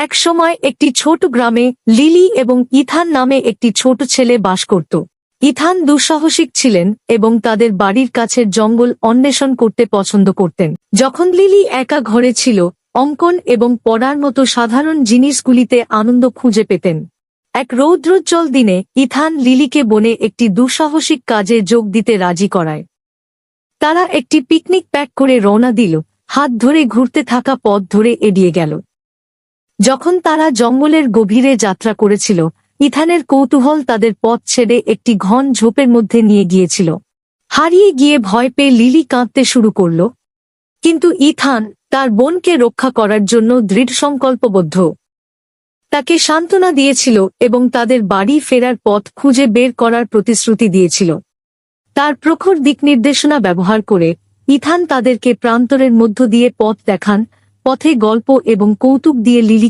একসময় একটি ছোট গ্রামে লিলি এবং ইথান নামে একটি ছোট ছেলে বাস করত। ইথান দুঃসাহসিক ছিলেন এবং তাদের বাড়ির কাছের জঙ্গল অন্বেষণ করতে পছন্দ করতেন। যখন লিলি একা ঘরে ছিল, অঙ্কন এবং পড়ার মতো সাধারণ জিনিসগুলিতে আনন্দ খুঁজে পেতেন। এক রৌদ্রোজ্জ্বল দিনে ইথান লিলিকে বনে একটি দুঃসাহসিক কাজে যোগ দিতে রাজি করায়। তারা একটি পিকনিক প্যাক করে রওনা দিল, হাত ধরে ঘুরতে থাকা পথ ধরে এড়িয়ে গেল। যখন তারা জঙ্গলের গভীরে যাত্রা করেছিল, ইথানের কৌতূহল তাদের পথ ছেড়ে একটি ঘন ঝোপের মধ্যে নিয়ে গিয়েছিল। হারিয়ে গিয়ে ভয় পেয়ে লিলি কাঁদতে শুরু করল, কিন্তু ইথান তার বোনকে রক্ষা করার জন্য দৃঢ়সংকল্পবদ্ধ। তাকে সান্ত্বনা দিয়েছিল এবং তাদের বাড়ি ফেরার পথ খুঁজে বের করার প্রতিশ্রুতি দিয়েছিল। তার প্রখর দিক নির্দেশনা ব্যবহার করে ইথান তাদেরকে প্রান্তরের মধ্য দিয়ে পথ দেখান, পথে গল্প এবং কৌতুক দিয়ে লিলি